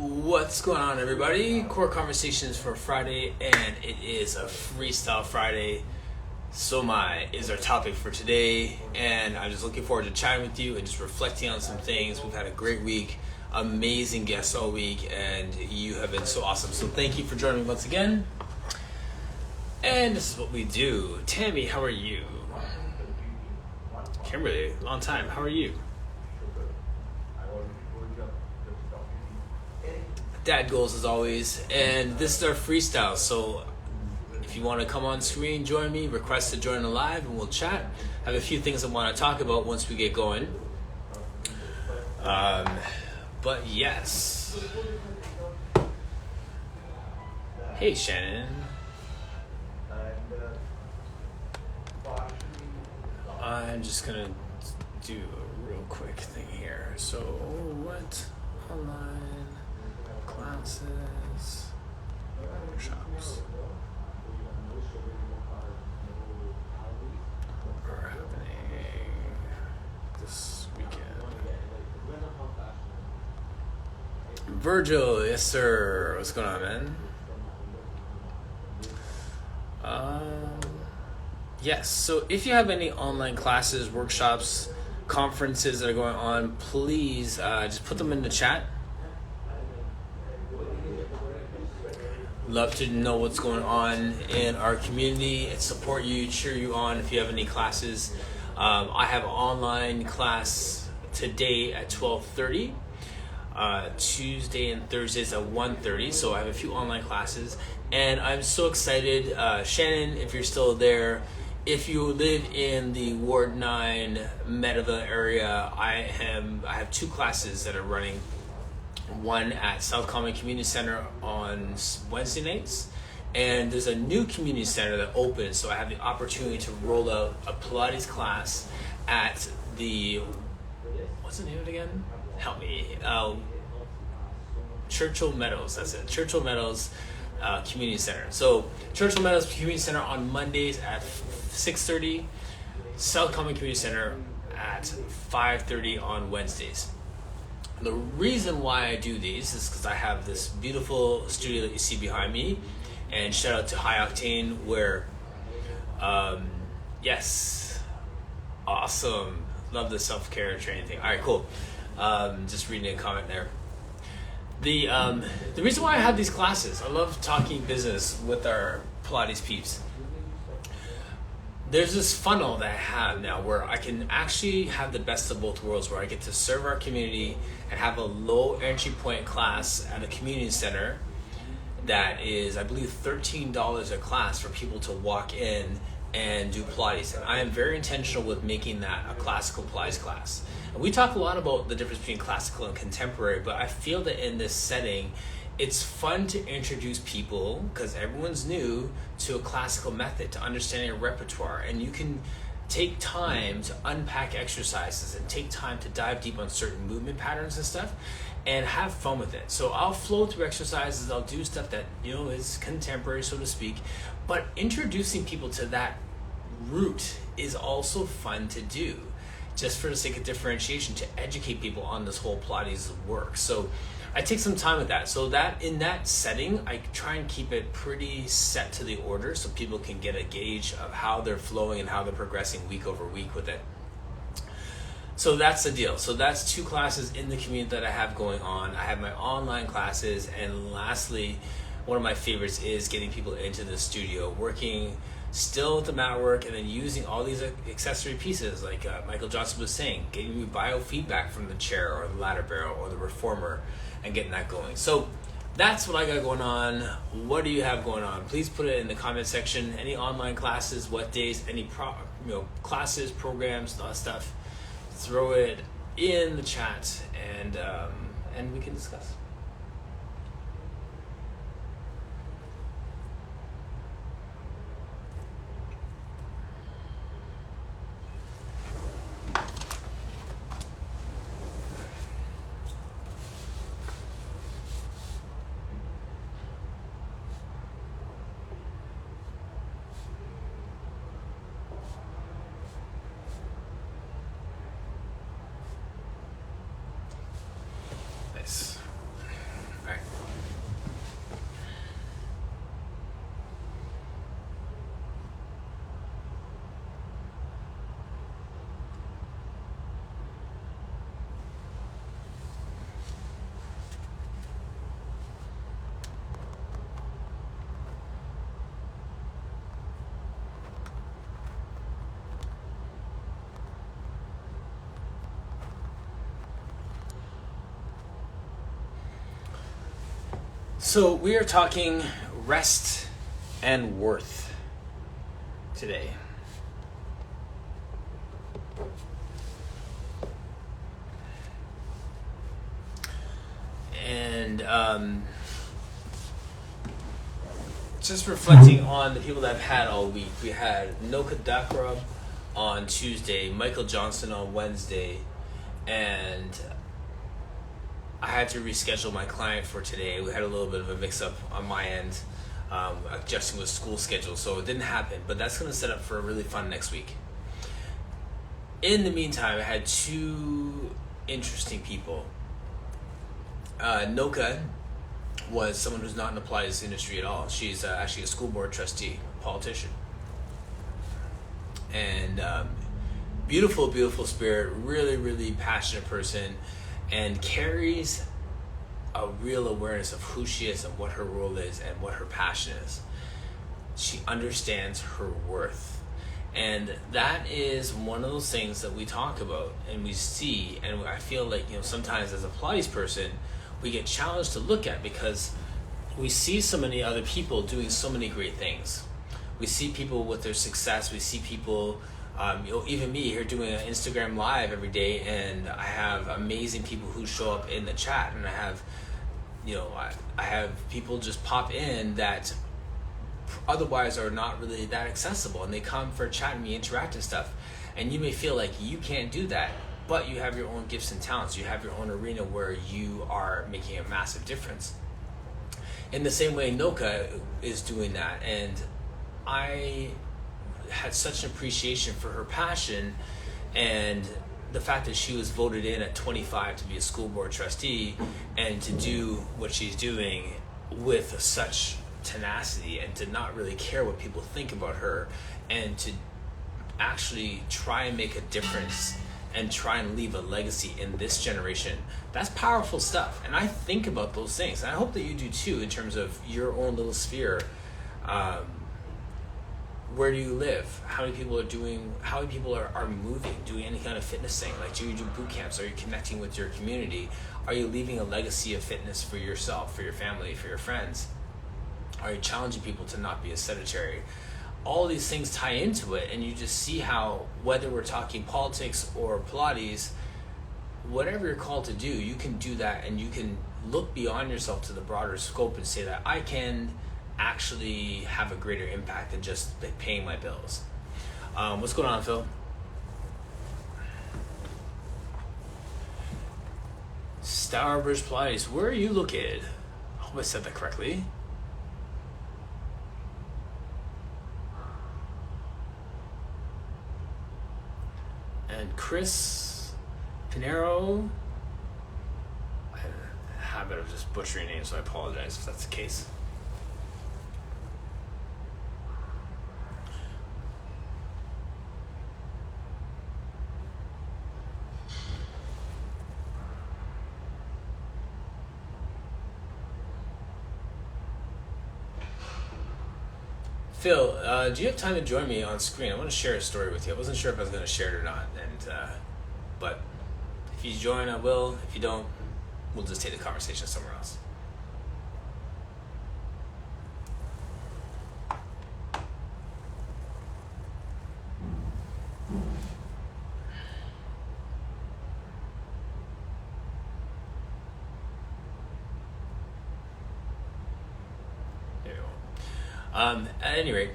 What's going on, everybody? Core Conversations for Friday, and it is a Freestyle Friday. So is our topic for today, and I'm just looking forward to chatting with you and just reflecting on some things. We've had a great week, amazing guests all week, and you have been so awesome. So thank you for joining me once again. And this is what we do. Tammy, how are you? Kimberly, long time. How are you? Dad goals as always, and this is our freestyle. So if you want to come on screen, join me, request to join the live, and we'll chat. I have a few things I want to talk about once we get going. But yes. Hey, Shannon. I'm just gonna do a real quick thing here. So what online classes, workshops are happening this weekend? Virgil, yes sir. What's going on, man? Yes, so if you have any online classes, workshops, conferences that are going on, please just put them in the chat. Love to know what's going on in our community and support you, cheer you on if you have any classes. I have an online class today at 12:30, Tuesday and Thursdays at 1:30, so I have a few online classes, and I'm so excited. Shannon, if you're still there, if you live in the Ward 9 Meadowville area, I have two classes that are running. One at South Common Community Center on Wednesday nights, and there's a new community center that opens, so I have the opportunity to roll out a Pilates class at the, what's the name of it again? Help me. Churchill Meadows, that's it. Churchill Meadows Community Center. So Churchill Meadows Community Center on Mondays at 6:30, South Common Community Center at 5:30 on Wednesdays. The reason why I do these is because I have this beautiful studio that you see behind me, and shout out to High Octane where, yes, awesome, love the self-care training thing. All right, cool. Just reading a comment there. The reason why I have these classes, I love talking business with our Pilates peeps. There's this funnel that I have now where I can actually have the best of both worlds, where I get to serve our community and have a low entry point class at a community center that is, I believe, $13 a class for people to walk in and do Pilates. And I am very intentional with making that a classical Pilates class. And we talk a lot about the difference between classical and contemporary, but I feel that in this setting, it's fun to introduce people, because everyone's new, to a classical method, to understanding a repertoire, and you can take time to unpack exercises and take time to dive deep on certain movement patterns and stuff and have fun with it. So I'll flow through exercises, I'll do stuff that, is contemporary, so to speak, but introducing people to that route is also fun to do, just for the sake of differentiation, to educate people on this whole Pilates work. So I take some time with that. So that in that setting, I try and keep it pretty set to the order so people can get a gauge of how they're flowing and how they're progressing week over week with it. So that's the deal. So that's two classes in the community that I have going on. I have my online classes, and lastly, one of my favorites is getting people into the studio, working still with the mat work, and then using all these accessory pieces like Michael Johnson was saying, getting you biofeedback from the chair or the ladder barrel or the reformer and getting that going. So that's what I got going on. What do you have going on? Please put it in the comment section. Any online classes, what days, any classes, programs, all that stuff. Throw it in the chat, and we can discuss. Nice. So we are talking rest and worth today. And just reflecting on the people that I've had all week. We had Noka Dakrab on Tuesday, Michael Johnson on Wednesday, and I had to reschedule my client for today. We had a little bit of a mix-up on my end, adjusting with school schedule, so it didn't happen, but that's going to set up for a really fun next week. In the meantime, I had two interesting people. Noka was someone who's not in the Pilates industry at all. She's actually a school board trustee, politician. And beautiful, beautiful spirit, really, really passionate person, and carries a real awareness of who she is and what her role is and what her passion is. She understands her worth. And that is one of those things that we talk about and we see, and I feel like, sometimes as a Pilates person, we get challenged to look at, because we see so many other people doing so many great things. We see people with their success. We see people, even me here doing an Instagram live every day, and I have amazing people who show up in the chat, and I have, I have people just pop in that otherwise are not really that accessible, and they come for chat and me, interact and stuff, and you may feel like you can't do that, but you have your own gifts and talents. You have your own arena where you are making a massive difference. In the same way, Noka is doing that, and I had such an appreciation for her passion and the fact that she was voted in at 25 to be a school board trustee and to do what she's doing with such tenacity and to not really care what people think about her and to actually try and make a difference and try and leave a legacy in this generation. That's powerful stuff. And I think about those things. And I hope that you do too, in terms of your own little sphere. Where do you live? How many people are doing, how many people are moving, doing any kind of fitness thing? Like, do you do boot camps? Are you connecting with your community? Are you leaving a legacy of fitness for yourself, for your family, for your friends? Are you challenging people to not be a sedentary? All these things tie into it, and you just see how, whether we're talking politics or Pilates, whatever you're called to do, you can do that, and you can look beyond yourself to the broader scope and say that I can actually have a greater impact than just paying my bills. What's going on, Phil? Stourbridge Pilates, where are you located? I hope I said that correctly. And Chris Pinero, I have a habit of just butchering names, so I apologize if that's the case. Phil, do you have time to join me on screen? I want to share a story with you. I wasn't sure if I was going to share it or not, but if you join, I will. If you don't, we'll just take the conversation somewhere else. At any rate,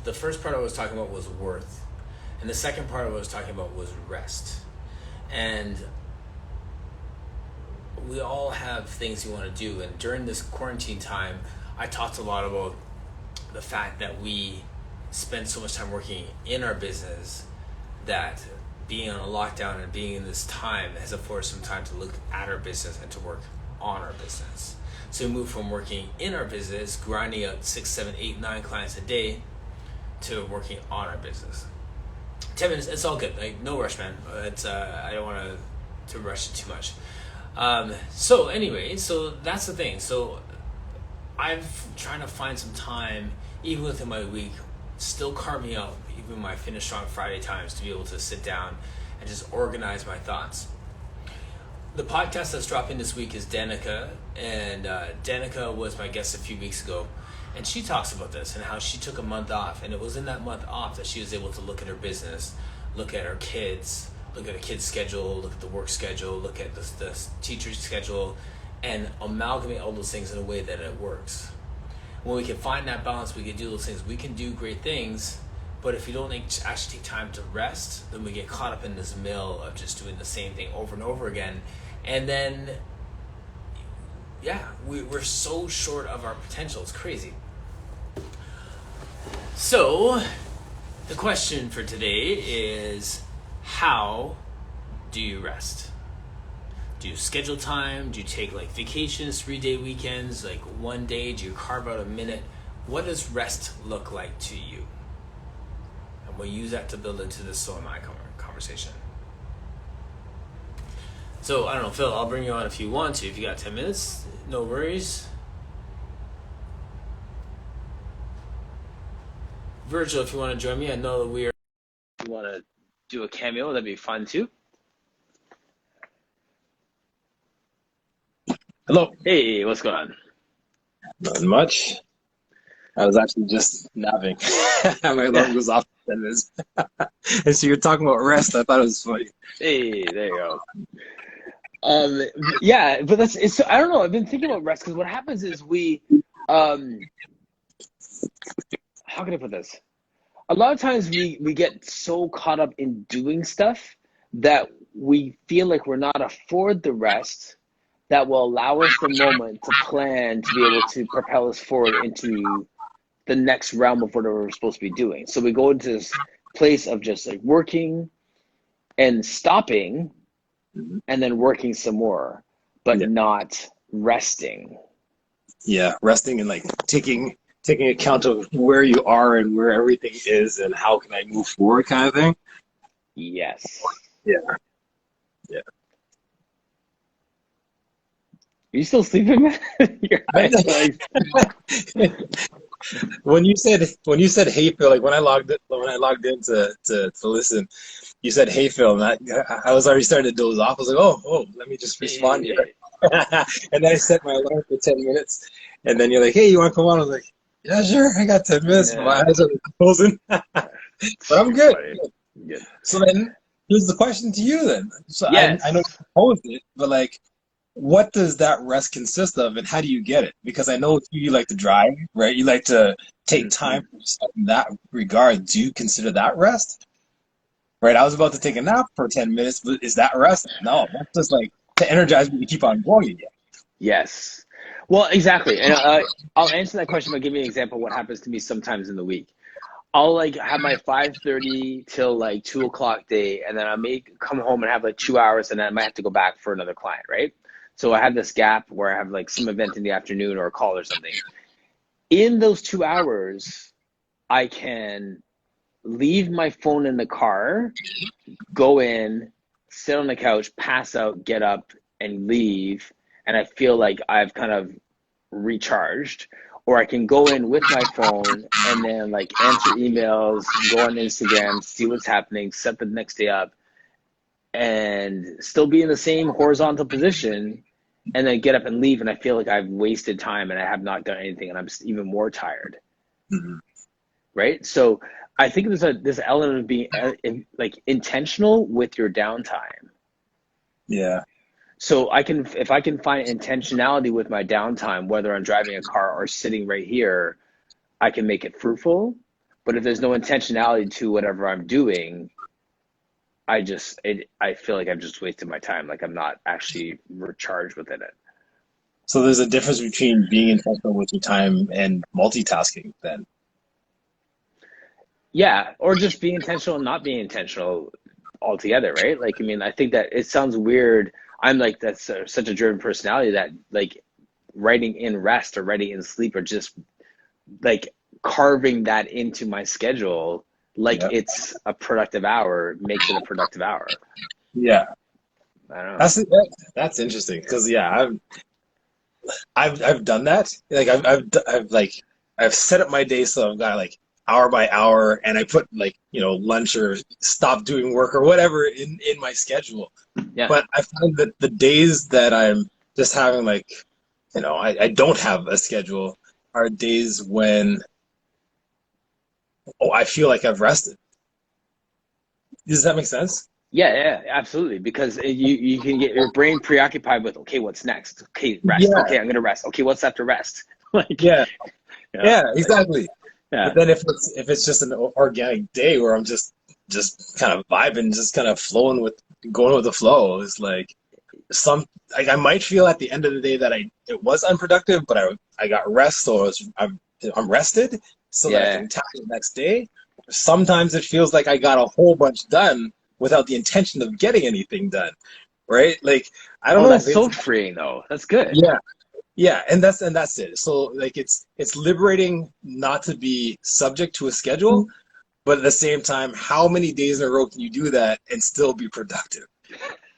the first part I was talking about was worth, and the second part I was talking about was rest. And we all have things we want to do, and during this quarantine time, I talked a lot about the fact that we spend so much time working in our business that being on a lockdown and being in this time has afforded some time to look at our business and to work on our business. So we moved from working in our business, grinding out 6, 7, 8, 9 clients a day, to working on our business. 10 minutes, it's all good. Like, no rush, man. It's I don't want to rush it too much. So anyway, so that's the thing. So I'm trying to find some time, even within my week, still carving out even my Finish Strong Friday times to be able to sit down and just organize my thoughts. The podcast that's dropping this week is Danica, and Danica was my guest a few weeks ago, and she talks about this and how she took a month off, and it was in that month off that she was able to look at her business, look at her kids, look at her kids' schedule, look at the work schedule, look at the teacher's schedule, and amalgamate all those things in a way that it works. When we can find that balance, we can do those things. We can do great things, but if you don't actually take time to rest, then we get caught up in this mill of just doing the same thing over and over again. And then, yeah, we're so short of our potential. It's crazy. So, the question for today is, how do you rest? Do you schedule time? Do you take like vacations, 3-day weekends, like one day? Do you carve out a minute? What does rest look like to you? And we'll use that to build into this So Am I conversation. So, I don't know, Phil, I'll bring you on if you want to. If you got 10 minutes, no worries. Virgil, if you want to join me, I know that if you want to do a cameo, that'd be fun too. Hello. Hey, what's going on? Not much. I was actually just napping. My alarm goes off in 10 minutes. And so you're talking about rest. I thought it was funny. Hey, there you go. Yeah, but I don't know. I've been thinking about rest because what happens is how can I put this? A lot of times we get so caught up in doing stuff that we feel like we're not afford the rest that will allow us the moment to plan to be able to propel us forward into the next realm of whatever we're supposed to be doing. So we go into this place of just like working and stopping and then working some more, but not resting. Yeah, resting and like taking account of where you are and where everything is and how can I move forward kind of thing. Yes. Yeah. Yeah. Are you still sleeping, man? When you said hey Phil, like when I logged in to listen, you said hey Phil, and I was already starting to doze off. I was like, oh, let me just respond here. And then I set my alarm for 10 minutes, and then you're like, hey, you want to come on? I was like, yeah, sure, I got 10 minutes. Yeah. My eyes are closing, but I'm good. Good. So then here's the question to you then. So yes. I know you posed it, but like, what does that rest consist of, and how do you get it? Because I know you like to drive, right? You like to take time for yourself in that regard. Do you consider that rest? Right, I was about to take a nap for 10 minutes, but is that rest? No, that's just like to energize me to keep on going again. Yes. Well, exactly. And I'll answer that question by giving an example of what happens to me sometimes in the week. I'll like have my 5:30 till like 2 o'clock day, and then I may come home and have like 2 hours, and then I might have to go back for another client, right? So I have this gap where I have like some event in the afternoon or a call or something. In those 2 hours, I can leave my phone in the car, go in, sit on the couch, pass out, get up, and leave, and I feel like I've kind of recharged. Or I can go in with my phone and then like answer emails, go on Instagram, see what's happening, set the next day up, and still be in the same horizontal position, and then get up and leave, and I feel like I've wasted time and I have not done anything, and I'm even more tired. Mm-hmm. Right? So I think there's this element of being like intentional with your downtime. Yeah. So if I can find intentionality with my downtime, whether I'm driving a car or sitting right here, I can make it fruitful. But if there's no intentionality to whatever I'm doing, I feel like I've just wasted my time. Like I'm not actually recharged within it. So there's a difference between being intentional with your time and multitasking then. Yeah, or just being intentional and not being intentional altogether, right? Like, I mean, I think that it sounds weird. I'm like, that's such a driven personality that like writing in rest or writing in sleep or just like carving that into my schedule like it's a productive hour makes it a productive hour. Yeah. I don't know. That's interesting because I've done that. Like I've set up my day so I've got like hour by hour, and I put like, lunch or stop doing work or whatever in my schedule. Yeah. But I find that the days that I'm just having like, I don't have a schedule are days when, I feel like I've rested. Does that make sense? Yeah, absolutely. Because you can get your brain preoccupied with, okay, what's next? Okay, rest. Yeah. Okay, I'm gonna rest. Okay, what's after rest? Like, Yeah. yeah, Yeah, exactly. yeah, But then if it's just an organic day where I'm just kind of vibing, just kind of flowing going with the flow, it's like I might feel at the end of the day that it was unproductive, but I got rest, so I'm rested so that I can tackle the next day. Sometimes it feels like I got a whole bunch done without the intention of getting anything done, right? Like, I don't know. That's so freeing though. That's good. Yeah. Yeah, and that's it. So like it's liberating not to be subject to a schedule, but at the same time, how many days in a row can you do that and still be productive?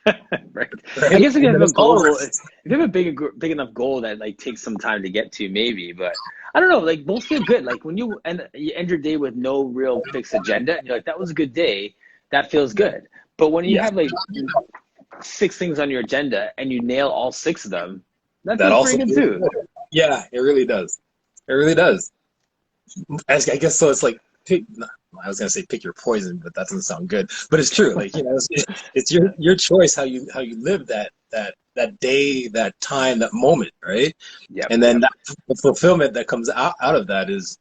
Right. Right? I guess if you have a goal, If if you have a big enough goal that like takes some time to get to, maybe. But I don't know. Like both feel good. Like when you end your day with no real fixed agenda, and you're like, that was a good day. That feels good. But when you have like 6 things on your agenda and you nail all 6 of them, that feels also pretty good feels too. good. Yeah, it really does. It really does. I guess so. It's like I was gonna say pick your poison, but that doesn't sound good. But it's true. Like it's your choice how you live that day, that time, that moment, right? Yeah. And then the fulfillment that comes out of that is,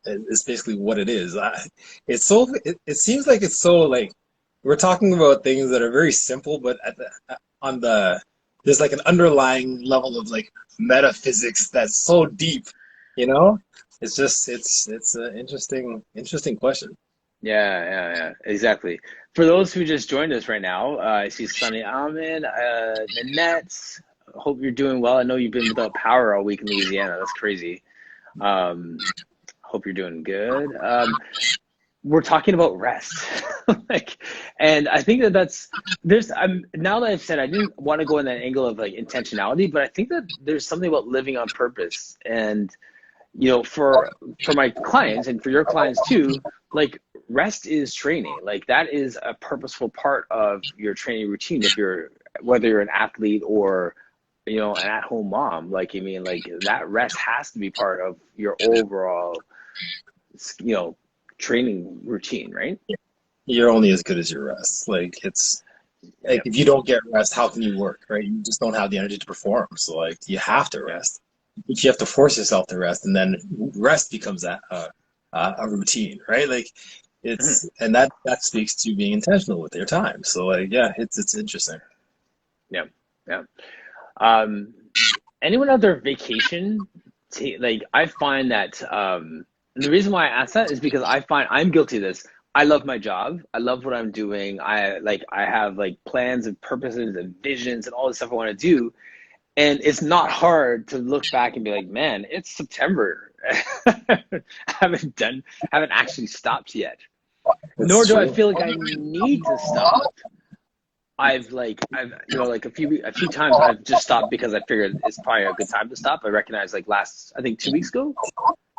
is basically what it is. It seems like it's so like we're talking about things that are very simple, but there's like an underlying level of like metaphysics that's so deep, It's just it's an interesting question. Yeah, exactly. For those who just joined us right now, I see Sunny Alman, Nanette. Hope you're doing well. I know you've been without power all week in Louisiana. That's crazy. Hope you're doing good. We're talking about rest, and I think now that I've said I didn't want to go in that angle of like intentionality, but I think that there's something about living on purpose, and for my clients and for your clients too, like rest is training. Like that is a purposeful part of your training routine. Whether you're an athlete or an at-home mom, like that rest has to be part of your overall training routine, right? You're only as good as your rest. Like it's like if you don't get rest, how can you work, right? You just don't have the energy to perform. So like you have to rest. But you have to force yourself to rest, and then rest becomes a routine, right? Like and that speaks to being intentional with your time. So like it's interesting. Yeah. Anyone out there vacation? Like I find that the reason why I ask that is because I find I'm guilty of this. I love my job. I love what I'm doing. I have like plans and purposes and visions and all this stuff I want to do. And it's not hard to look back and be like, man, it's September. I haven't actually stopped yet. Nor do I feel like I need to stop. I've a few times I've just stopped because I figured it's probably a good time to stop. I recognize I think 2 weeks ago,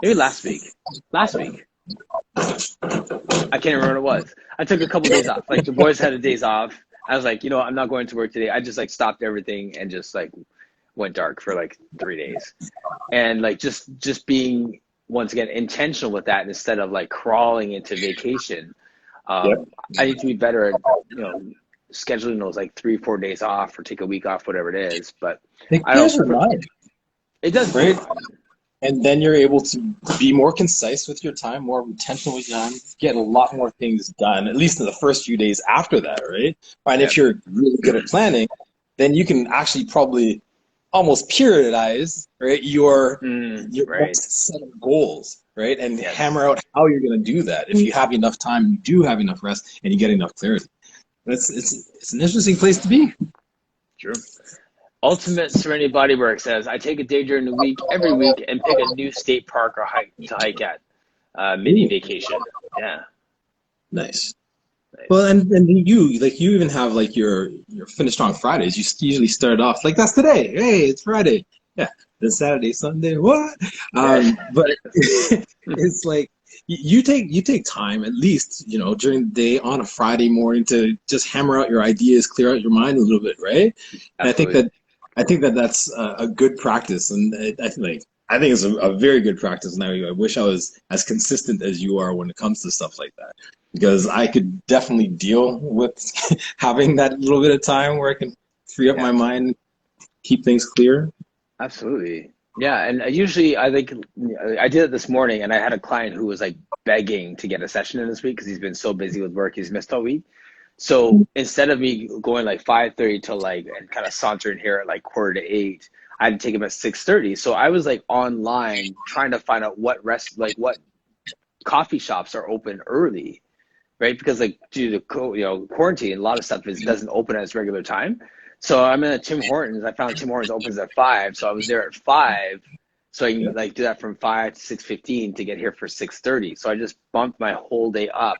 maybe last week. I can't remember what it was. I took a couple of days off. Like the boys had a days off. I was like, I'm not going to work today. I just like stopped everything and just like went dark for like 3 days. And like just being once again intentional with that instead of like crawling into vacation. I need to be better at scheduling those like 3-4 days off or take a week off, whatever it is. But it clears your mind. It does, right? And then you're able to be more concise with your time, more intentional with your time, get a lot more things done, at least in the first few days after that, right? And if you're really good at planning, then you can actually probably almost periodize, right, your next set of goals, right? And hammer out how you're going to do that. If you have enough time, you do have enough rest, and you get enough clarity. It's an interesting place to be. True. Ultimate Serenity Bodywork says, I take a day during the week, every week, and pick a new state park or hike to hike at. Mini vacation. Yeah. Nice. Well, and you even have like your Finish Strong Fridays. You usually start off like that's today. Hey, it's Friday. Yeah. Then Saturday, Sunday, what? But it's like you take time at least, during the day on a Friday morning to just hammer out your ideas, clear out your mind a little bit, right? And Absolutely. I think that that's a good practice, and I think it's a very good practice. And I wish I was as consistent as you are when it comes to stuff like that, because I could definitely deal with having that little bit of time where I can free up Yeah. my mind, keep things clear. Absolutely. Yeah, and usually I think I did it this morning, and I had a client who was like begging to get a session in this week because he's been so busy with work, he's missed all week. So instead of me going like 5:30 to like and kind of sauntering here at like 7:45, I had to take him at 6:30. So I was like online trying to find out what what coffee shops are open early, right? Because like due to quarantine, a lot of stuff doesn't open at its regular time. So I'm in a Tim Hortons. I found Tim Hortons opens at 5, so I was there at 5, so I can like do that from 5 to 6:15 to get here for 6:30. So I just bumped my whole day up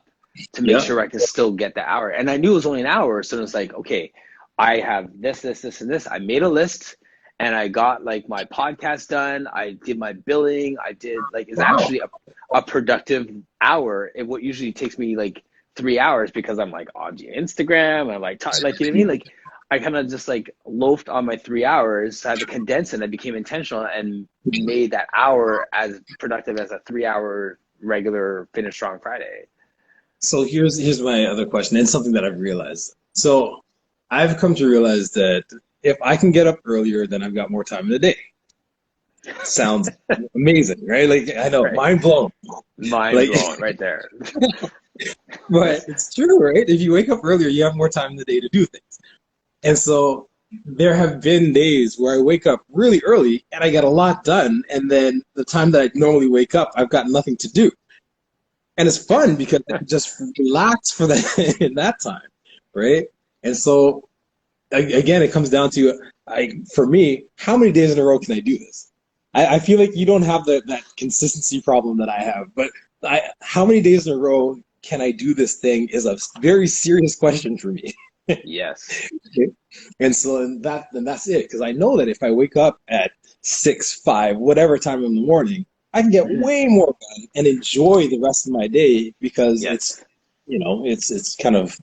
to make Yeah. sure I could still get the hour. And I knew it was only an hour, so it was like, okay, I have this, and this. I made a list, and I got like my podcast done. I did my billing. I did like it's actually a productive hour. What usually takes me like 3 hours because I'm like on Instagram. I'm like like you know what I mean, like. I kind of just like loafed on my 3 hours. So I had to condense it. I became intentional and made that hour as productive as a 3-hour regular Finish Strong Friday. So here's my other question, and something that I've realized. So I've come to realize that if I can get up earlier, then I've got more time in the day. Sounds amazing, right? Like I know, Right. mind blown. Mind Like- blown right there. But it's true, right? If you wake up earlier, you have more time in the day to do things. And so there have been days where I wake up really early and I get a lot done, and then the time that I normally wake up, I've got nothing to do. And it's fun because I can just relax for that in that time, right? And so again, it comes down to for me, how many days in a row can I do this? I feel like you don't have that consistency problem that I have, but how many days in a row can I do this thing is a very serious question for me. Yes. And so that's it, because I know that if I wake up at 6, 5, whatever time in the morning, I can get way more done and enjoy the rest of my day because Yes. it's kind of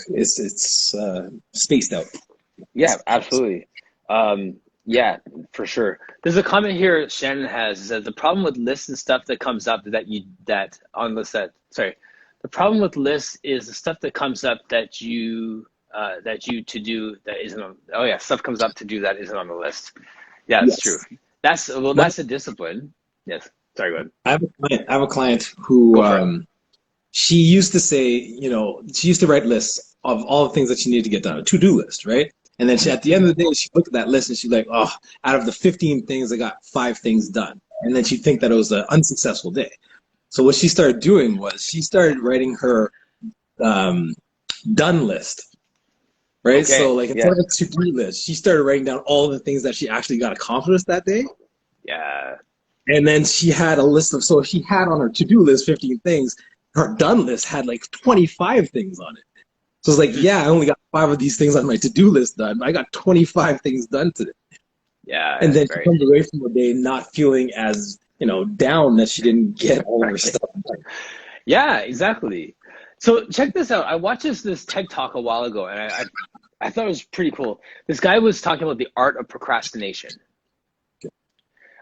it's spaced out. Yeah, absolutely. Yeah, for sure. There's a comment here Shannon has. It says the problem with lists and stuff that comes up the problem with lists is the stuff that comes up that you to do that isn't on. Oh yeah, stuff comes up to do that isn't on the list. Yeah, that's true. That's a discipline. Yes. Sorry, go ahead. I have a client who Go for it. she used to say, she used to write lists of all the things that she needed to get done, a to-do list, right? And then at the end of the day, she'd look at that list and she'd like, oh, out of the 15 things, I got 5 things done. And then she'd think that it was an unsuccessful day. So what she started doing was she started writing her done list, right? Okay, So like instead of a to-do list, she started writing down all the things that she actually got accomplished that day. Yeah. And then she had a list so if she had on her to-do list 15 things, her done list had like 25 things on it. So it's like, yeah, I only got 5 of these things on my to-do list done, but I got 25 things done today. Yeah. And then she comes away from the day not feeling as, down that she didn't get all of her stuff done. Yeah, exactly. So check this out. I watched this TED Talk a while ago, and I thought it was pretty cool. This guy was talking about the art of procrastination,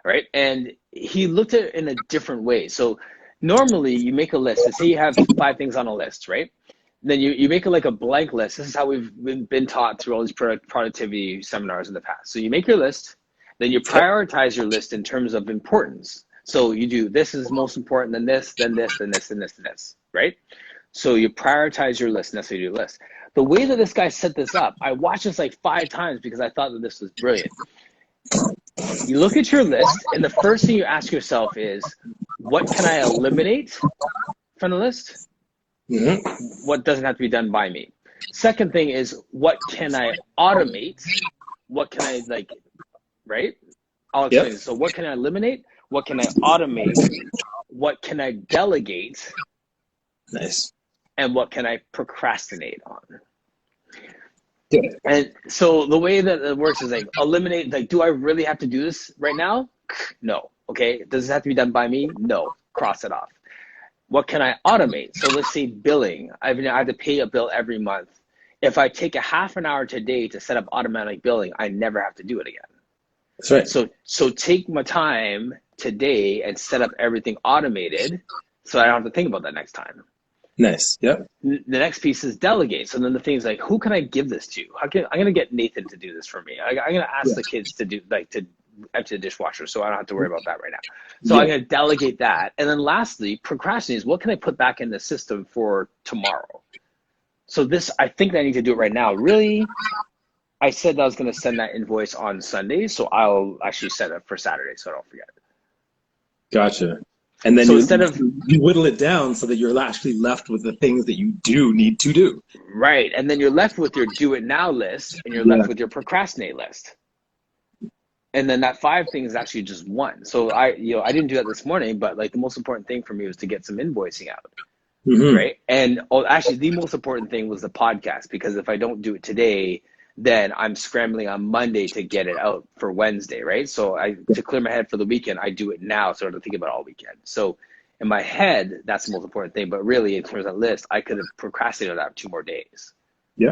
right? And he looked at it in a different way. So normally you make a list. So say you have 5 things on a list, right? Then you make it like a blank list. This is how we've been taught through all these productivity seminars in the past. So you make your list, then you prioritize your list in terms of importance. So you do this is most important, then this, then this, then this, and this, and this, right? So you prioritize your list, and that's how you do the list. The way that this guy set this up, I watched this like 5 times because I thought that this was brilliant. You look at your list, and the first thing you ask yourself is, what can I eliminate from the list? Mm-hmm. What doesn't have to be done by me? Second thing is, what can I automate? What can I right? I'll explain it. So what can I eliminate? What can I automate? What can I delegate? Nice. And what can I procrastinate on? Good. And so the way that it works is like eliminate, like, do I really have to do this right now? No. Okay, does this have to be done by me? No, cross it off. What can I automate? So let's say billing. I have to pay a bill every month. If I take a half an hour today to set up automatic billing, I never have to do it again. That's right. So take my time today and set up everything automated so I don't have to think about that next time. Nice. Yep. The next piece is delegate. So then the thing is like, who can I give this to? I'm going to get Nathan to do this for me. I'm going to ask the kids to do to empty the dishwasher, so I don't have to worry about that right now. So I'm going to delegate that. And then lastly, procrastinate is what can I put back in the system for tomorrow? So this, I think I need to do it right now. Really, I said that I was going to send that invoice on Sunday, so I'll actually set it for Saturday so I don't forget. Gotcha. And then so you whittle it down so that you're actually left with the things that you do need to do. Right. And then you're left with your do it now list and you're left with your procrastinate list. And then that 5 things is actually just one. So I didn't do that this morning, but like the most important thing for me was to get some invoicing out. Mm-hmm. Right. And actually the most important thing was the podcast, because if I don't do it today, then I'm scrambling on Monday to get it out for Wednesday, right? So to clear my head for the weekend, I do it now so I don't think about it all weekend. So in my head, that's the most important thing. But really, in terms of list, I could have procrastinated that 2 more days. Yeah.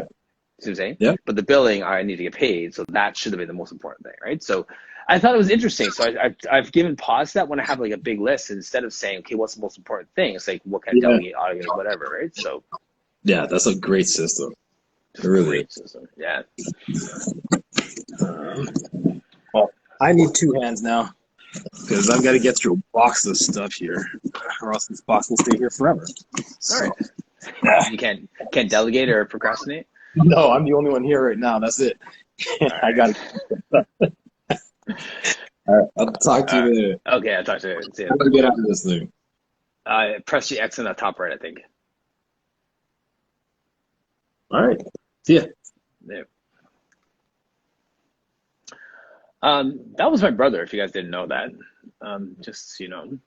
See what I'm saying? Yeah. But the billing, I need to get paid, so that should have been the most important thing, right? So I thought it was interesting. So I've given pause to that when I have like a big list, instead of saying, okay, what's the most important thing? It's like, what can I delegate, automate, whatever, right? So yeah, that's a great system. Really great system. Yeah. Well, I need 2 hands now because I've got to get through a box of stuff here, or else this box will stay here forever. All right. You can't delegate or procrastinate? No, I'm the only one here right now. That's it. I got it. All right, I'll talk to you later. Okay, I'll talk to you. See you. I'm gonna get out of this thing. Press the X in the top right, I think. All right. See ya. Yeah. That was my brother, if you guys didn't know that. Just so you know.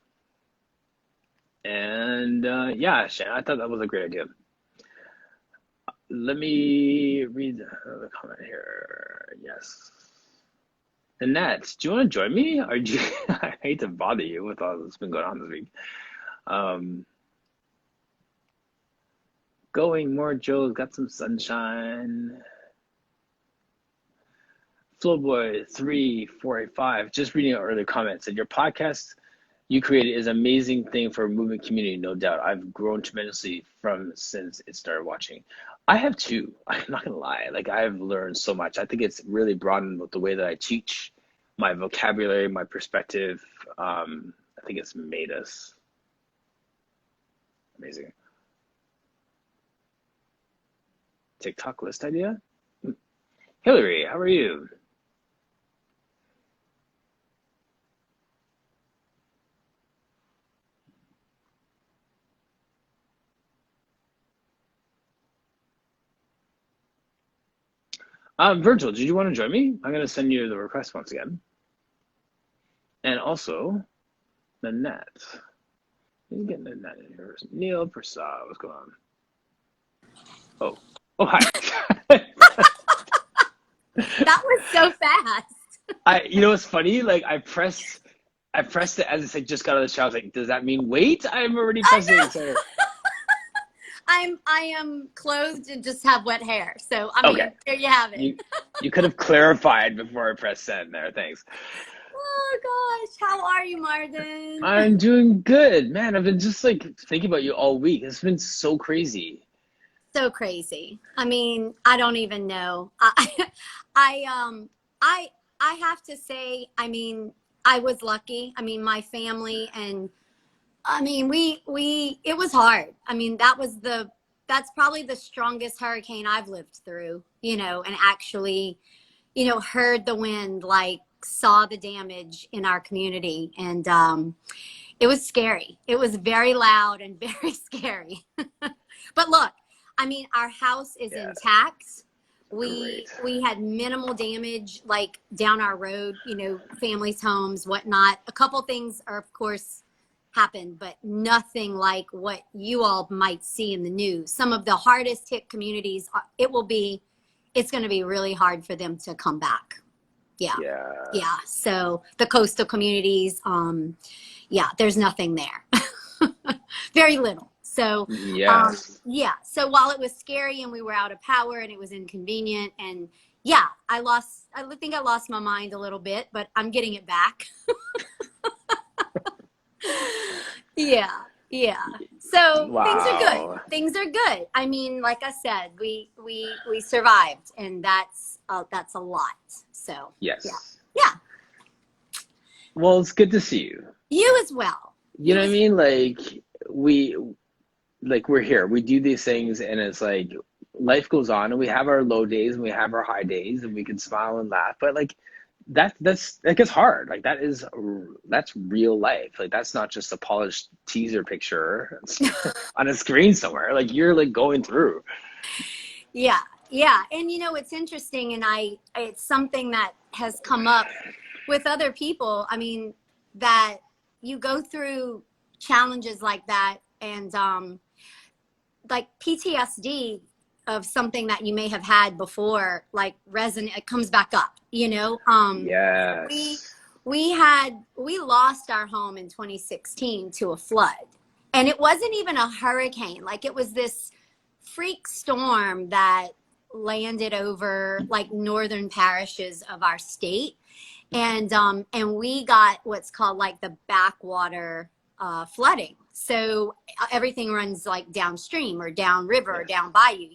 And yeah, Shannon, I thought that was a great idea. Let me read the comment here. Yes. Annette, do you want to join me? Or do you, I hate to bother you with all that's been going on this week. Going more, Joe's got some sunshine. Flowboy 3485, just reading an earlier comment, said your podcast you created is an amazing thing for a movement community, no doubt. I've grown tremendously since it started watching. I have too. I'm not gonna lie. Like I've learned so much. I think it's really broadened with the way that I teach, my vocabulary, my perspective. I think it's made us amazing. TikTok list idea? Hillary, how are you? Virgil, did you want to join me? I'm going to send you the request once again. And also, Nanette. Who's getting Nanette in here? Neil Prasad, what's going on? Oh, hi. That was so fast. You know what's funny? Like I pressed it as I just got out of the shower. I was like, does that mean wait? I'm already pressing it. So. I am clothed and just have wet hair. So I mean, okay. There you have it. You could have clarified before I pressed send there. Thanks. Oh gosh, how are you, Martin? I'm doing good, man. I've been just like thinking about you all week. It's been so crazy. So crazy. I mean, I don't even know. I have to say, I mean, I was lucky. I mean, my family and I mean, it was hard. I mean, that's probably the strongest hurricane I've lived through, you know, and actually, you know, heard the wind, like saw the damage in our community. And it was scary. It was very loud and very scary. But look, I mean, our house is intact. We had minimal damage, like down our road, you know, families' homes, whatnot. A couple things are, of course, happened, but nothing like what you all might see in the news. Some of the hardest hit communities, it's going to be really hard for them to come back, Yeah. Yeah. Yeah. So the coastal communities, yeah, there's nothing there. Very little. So, Yes. yeah. So while it was scary and we were out of power and it was inconvenient, and yeah, I think I lost my mind a little bit, but I'm getting it back. Yeah. Yeah. So things are good. Wow. Things are good. I mean, like I said, we survived, and that's a lot. So yeah. Yes. Yeah. Well, it's good to see you. You as well. You know what I mean? We're here. We do these things, and it's like life goes on, and we have our low days and we have our high days, and we can smile and laugh. But like that gets hard. Like that's real life. Like that's not just a polished teaser picture on a screen somewhere. Like you're like going through. Yeah. Yeah. And it's interesting, and it's something that has come up with other people. I mean, that you go through challenges like that, and like PTSD of something that you may have had before, like it comes back up, Yes. we lost our home in 2016 to a flood, and it wasn't even a hurricane. Like, it was this freak storm that landed over like northern parishes of our state, and we got what's called like the backwater flooding. So everything runs like downstream or downriver or down bayou,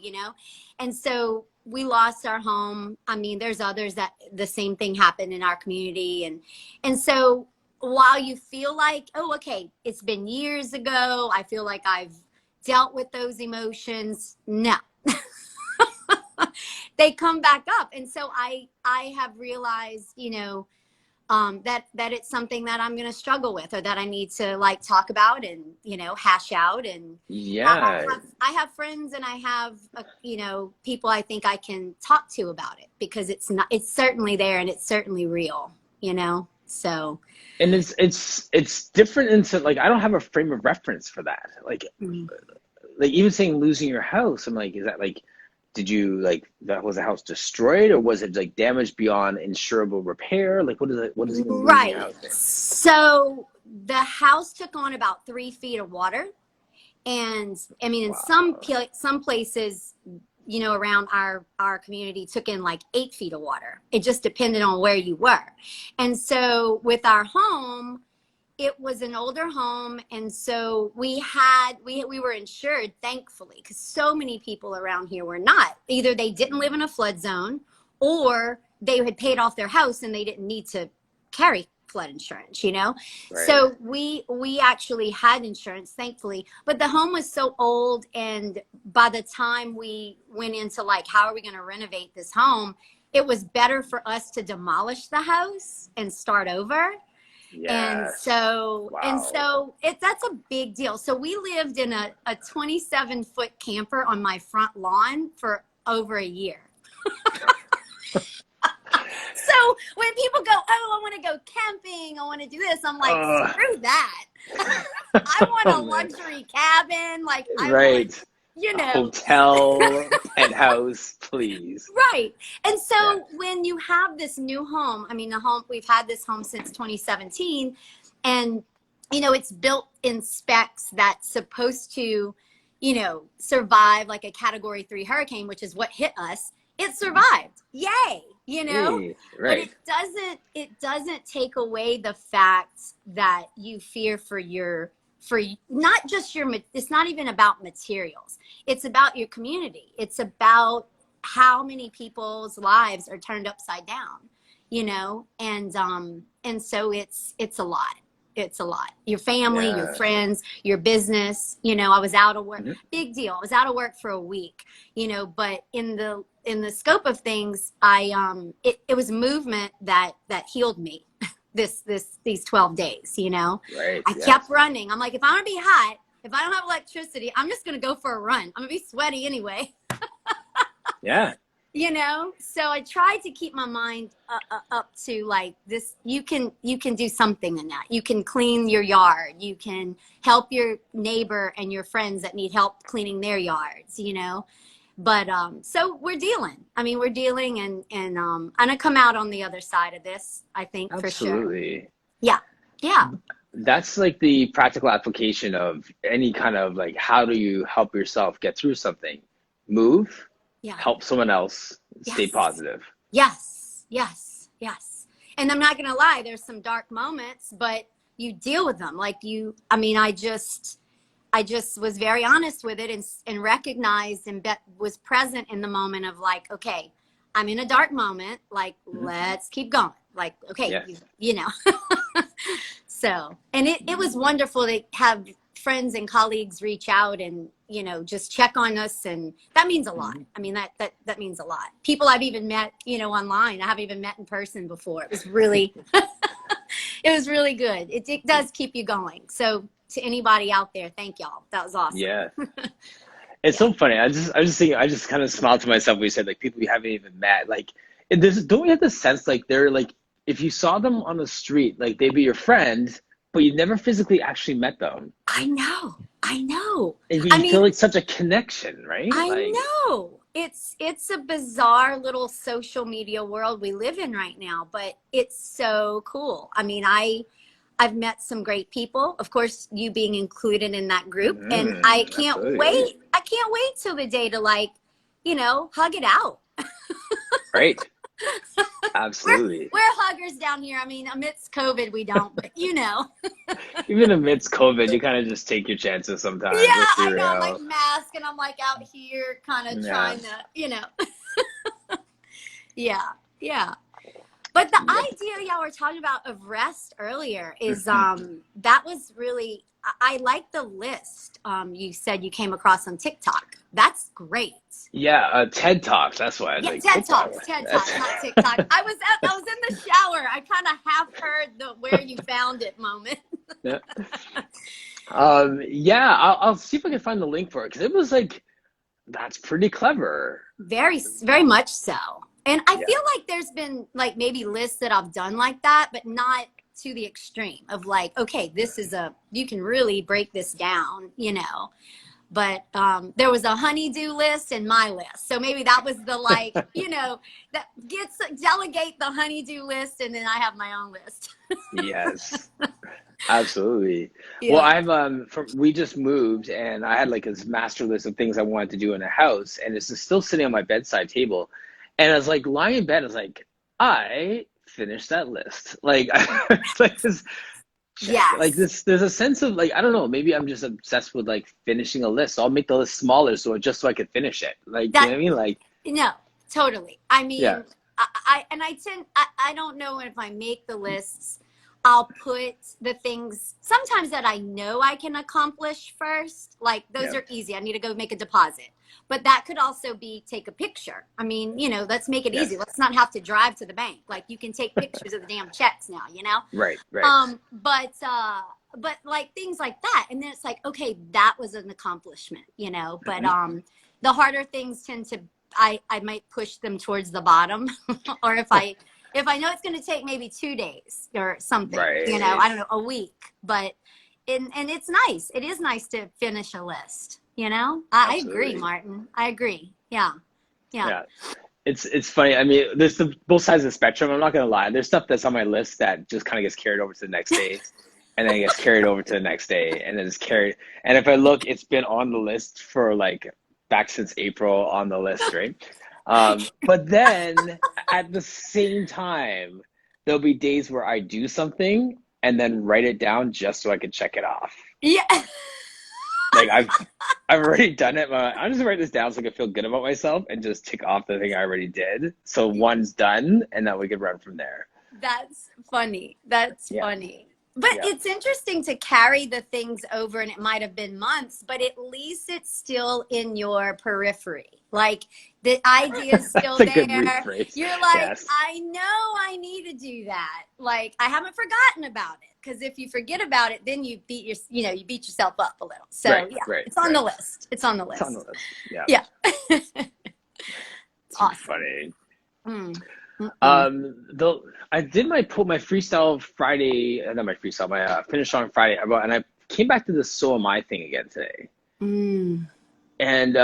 and so we lost our home. I mean, there's others that the same thing happened in our community, and so while you feel like, oh, okay, it's been years ago, I feel like I've dealt with those emotions. No. They come back up. And so I have realized, that it's something that I'm going to struggle with, or that I need to like talk about and, hash out. And Yeah. I have friends, and I have, people I think I can talk to about it, because it's certainly there, and it's certainly real, so. And it's different into like, I don't have a frame of reference for that. Like, like even saying losing your house, I'm like, is that like, did you like, that was the house destroyed, or was it like damaged beyond insurable repair? Like, what is it? What is even losing your house there? So the house took on about 3 feet of water, and I mean, in some places, around our community, took in like 8 feet of water. It just depended on where you were. And so with our home, it was an older home, and so we were insured, thankfully, because so many people around here were not. Either they didn't live in a flood zone, or they had paid off their house and they didn't need to carry flood insurance, Right. So we actually had insurance, thankfully, but the home was so old, and by the time we went into like, how are we going to renovate this home, it was better for us to demolish the house and start over. Yes. And so that's a big deal. So we lived in a 27-foot camper on my front lawn for over a year. So when people go, oh, I want to go camping, I want to do this, I'm like, screw that. I want a luxury cabin. Like, I want, hotel, penthouse, please. Right. And so when you have this new home, I mean, we've had this home since 2017, and, it's built in specs that's supposed to, survive like a Category 3 hurricane, which is what hit us. It survived. Yay. Right. But it doesn't take away the fact that you fear for not just it's not even about materials. It's about your community. It's about how many people's lives are turned upside down, and so it's a lot. It's a lot. Your family, your friends, your business, I was out of work. Big deal. I was out of work for a week, but in the scope of things, it was movement that healed me these 12 days, Right. I kept running. I'm like, if I want to be hot, if I don't have electricity, I'm just going to go for a run. I'm going to be sweaty anyway. Yeah. So I tried to keep my mind up to like this. You can do something in that. You can clean your yard. You can help your neighbor and your friends that need help cleaning their yards, But so we're dealing. I mean, we're dealing, and I'm gonna come out on the other side of this, I think, for sure. Absolutely. Yeah. Yeah. That's like the practical application of any kind of like, how do you help yourself get through something? Move, Yeah. help someone else, stay Yes. positive. Yes. Yes. Yes. And I'm not gonna lie, there's some dark moments, but you deal with them. Like I mean, I just was very honest with it, and recognized and was present in the moment of like, okay, I'm in a dark moment. Like, let's keep going. Like, okay, Yes. you know. So, and it was wonderful to have friends and colleagues reach out and, you know, just check on us. And that means a lot. I mean, that means a lot. People I've even met, you know, online, I haven't even met in person before. It was really, it was really good. It does keep you going. So to anybody out there, thank y'all. That was awesome. Yeah. It's so funny. I just thinking, I just kind of smiled to myself when you said like people you haven't even met. Like, don't you have the sense like they're like, if you saw them on the street, like they'd be your friend, but you never physically actually met them. I know. And you I mean, feel like such a connection, right? I Like, know. It's a bizarre little social media world we live in right now, but it's so cool. I mean, I've met some great people, of course, you being included in that group, and I can't absolutely. wait. I can't wait till the day to, like, you know, hug it out. Right. Absolutely. We're huggers down here. I mean, amidst COVID, we don't, but you know. Even amidst COVID, you kind of just take your chances sometimes. Yeah, Let's be I know. I'm real. like mask, and I'm like out here kind of trying to, you know. Yeah, yeah. But the idea y'all were talking about of rest earlier is that was really, I like the list you said you came across on TikTok. That's great. Yeah, TED Talks. That's why. Yeah, Like, TED Talks, not TikTok. I was in the shower. I kind of half heard the where you found it moment. Yeah. Yeah, I'll see if I can find the link for it because it was like, that's pretty clever. Very, very much so. And I feel like there's been like maybe lists that I've done like that, but not to the extreme of like, okay, this is you can really break this down, you know. But there was a honeydew list and my list. So maybe that was the like, you know, that delegate the honeydew list, and then I have my own list. Yes. Absolutely. Yeah. Well, we just moved and I had like this master list of things I wanted to do in a house, and it's still sitting on my bedside table. And I was like lying in bed, I was like, I finished that list. Like, it's like this, Yes. like this, there's a sense of like, I don't know, maybe I'm just obsessed with like finishing a list. So I'll make the list smaller so I could finish it. Like, you know what I mean? Like, no, totally. I mean, yeah. I don't know if I make the lists, I'll put the things sometimes that I know I can accomplish first. Like those are easy. I need to go make a deposit. But that could also be take a picture. I mean, you know, let's make it easy. Let's not have to drive to the bank. Like you can take pictures of the damn checks now, you know? Right. But like things like that. And then it's like, okay, that was an accomplishment, you know? But the harder things tend to, I might push them towards the bottom. Or if I know it's going to take maybe 2 days or something, you know, I don't know, a week. But, and it's nice. It is nice to finish a list, you know? I agree, Martin. I agree. Yeah. It's funny. I mean, there's both sides of the spectrum. I'm not going to lie. There's stuff that's on my list that just kind of gets carried over to the next day. And then it gets carried over to the next day. And then it's carried. And if I look, it's been on the list for like back since April on the list, right? But then at the same time, there'll be days where I do something and then write it down just so I can check it off. Yeah. Like I've already done it, but I'll just write this down so I can feel good about myself and just tick off the thing I already did. So one's done and then we can run from there. That's funny. That's funny. But it's interesting to carry the things over, and it might have been months, but at least it's still in your periphery. Like the idea is still there. You're like, I know I need to do that. Like I haven't forgotten about it, because if you forget about it, then you beat yourself up a little. So it's on the list. It's on the list. It's on the list. Yeah. Yeah. It's awesome. Funny. Mm. I did my freestyle Friday, not my freestyle, my finish on Friday, and I came back to the So Am I thing again today. And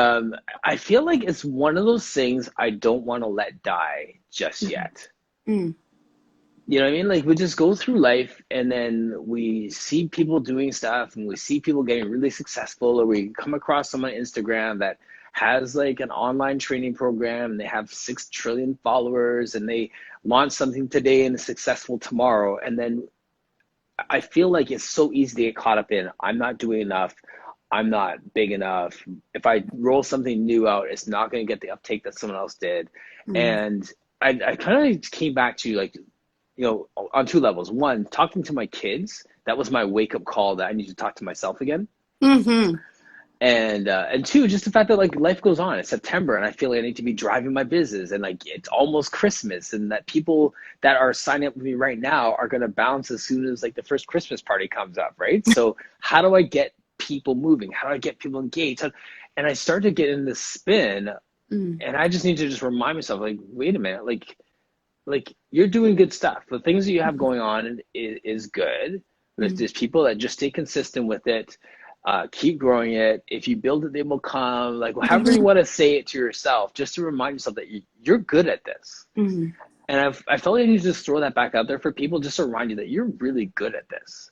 I feel like it's one of those things I don't want to let die just yet. Mm. You know what I mean? Like we just go through life and then we see people doing stuff and we see people getting really successful, or we come across someone on Instagram that has like an online training program and they have 6 trillion followers and they launch something today and is successful tomorrow. And then I feel like it's so easy to get caught up in, I'm not doing enough. I'm not big enough. If I roll something new out, it's not going to get the uptake that someone else did. Mm. And I kind of came back to like, you know, on 2 levels. One, talking to my kids, that was my wake up call that I need to talk to myself again. Mm-hmm. And 2, just the fact that like life goes on. It's September and I feel like I need to be driving my business, and like it's almost Christmas, and that people that are signing up with me right now are going to bounce as soon as like the first Christmas party comes up, right? So how do I get people moving? How do I get people engaged? And I start to get in this spin, and I just need to just remind myself, like, wait a minute, like you're doing good stuff. The things that you have going on is good. There's people that just stay consistent with it, keep growing it. If you build it, they will come. Like however you want to say it to yourself, just to remind yourself that you're good at this. Mm-hmm. And I felt like you need to just throw that back out there for people, just to remind you that you're really good at this.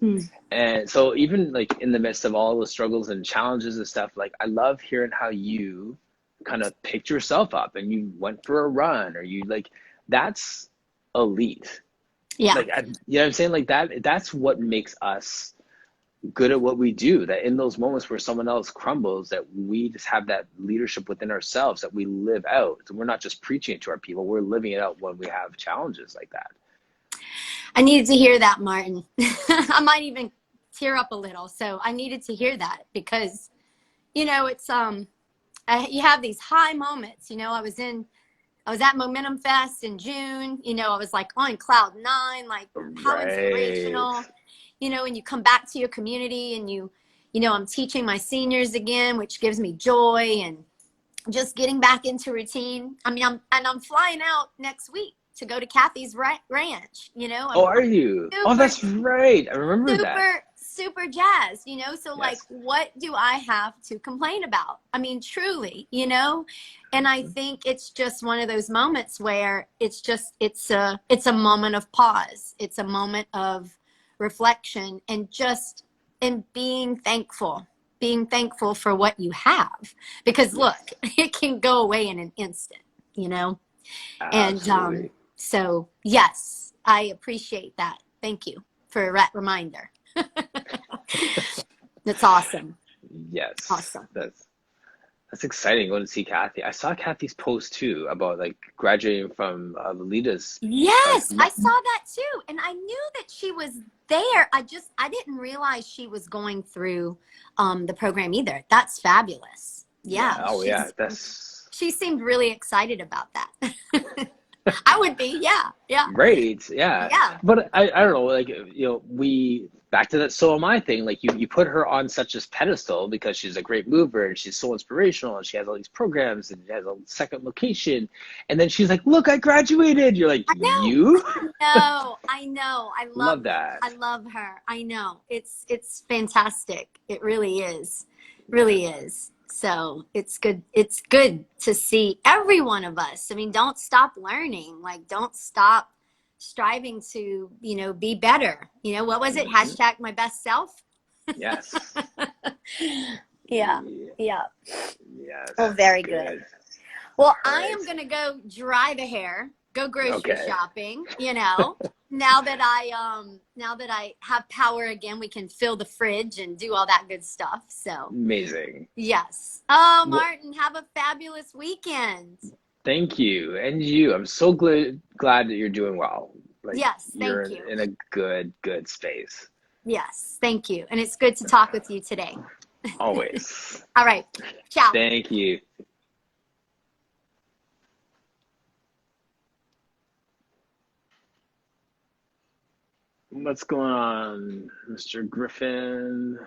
And so even like in the midst of all the struggles and challenges and stuff, like I love hearing how you kind of picked yourself up and you went for a run, or you like, that's elite. Yeah. Like, you know what I'm saying? Like that's what makes us good at what we do, that in those moments where someone else crumbles, that we just have that leadership within ourselves that we live out. So we're not just preaching it to our people, we're living it out when we have challenges like that. I needed to hear that, Martin. I might even tear up a little. So I needed to hear that because, you know, it's you have these high moments. You know, I was at Momentum Fest in June. You know, I was like on cloud 9, like how inspirational. You know, and you come back to your community and you know, I'm teaching my seniors again, which gives me joy, and just getting back into routine. I mean, I'm flying out next week to go to Kathy's ranch, you know. Are you? Oh, that's right. I remember that. Super jazzed, you know. So like, what do I have to complain about? I mean, truly, you know. And I think it's just one of those moments where it's a moment of pause. It's a moment of reflection and being thankful for what you have, because look, it can go away in an instant, you know. Absolutely. And so yes, I appreciate that. Thank you for that reminder. That's awesome. Yes. Awesome. That's exciting going to see Kathy. I saw Kathy's post too about like graduating from Lolita's. Yes, I saw that too. And I knew that she was there. I didn't realize she was going through the program either. That's fabulous. Yeah. Oh yeah. She seemed really excited about that. I would be. Yeah. Great. Yeah. Yeah. But I don't know, like, you know, back to that so am I thing, like you put her on such a pedestal because she's a great mover and she's so inspirational and she has all these programs and she has a second location, and then she's like, look, I graduated. You're like, you? I know. I love that. I love her. I know. It's fantastic. It really is. Really is. So it's good to see every one of us. I mean, don't stop learning. Like, don't stop striving to, you know, be better. You know, what was it? Hashtag my best self. Yes. Yeah. Yes. Oh, very good. Well, I am going to go dry the hair, go grocery shopping, you know. Now that I have power again, we can fill the fridge and do all that good stuff. So amazing. Yes. Oh, Martin, have a fabulous weekend. Thank you. And you. I'm so glad that you're doing well. Like, yes, thank you. You're in a good space. Yes, thank you. And it's good to talk with you today. Always. All right. Ciao. Thank you. What's going on, Mr. Griffin?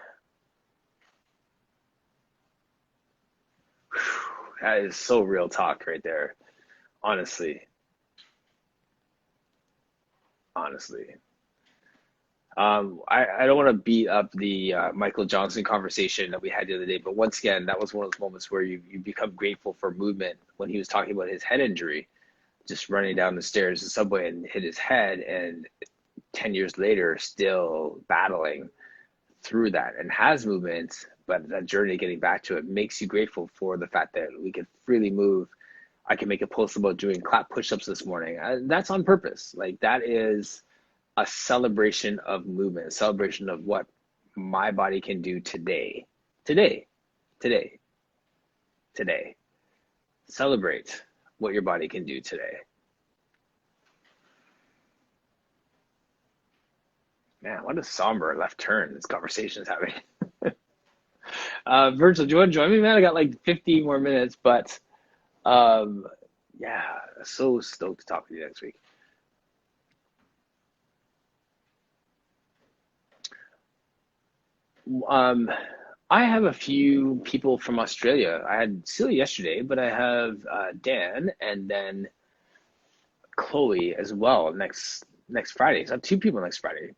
Whew, that is so real talk right there. Honestly. I don't want to beat up the Michael Johnson conversation that we had the other day, but once again, that was one of those moments where you become grateful for movement when he was talking about his head injury, just running down the stairs of the subway and hit his head, and 10 years later, still battling through that and has movement, but that journey getting back to it makes you grateful for the fact that we can freely move. I can make a post about doing clap push-ups this morning. That's on purpose. Like, that is a celebration of movement, a celebration of what my body can do today. Today. Celebrate what your body can do today. Man, what a somber left turn this conversation is having. Virgil, do you want to join me, man? I got like 15 more minutes, but yeah, so stoked to talk with you next week. I have a few people from Australia. I had Celia yesterday, but I have Dan and then Chloe as well next Friday. So I have two people next Friday.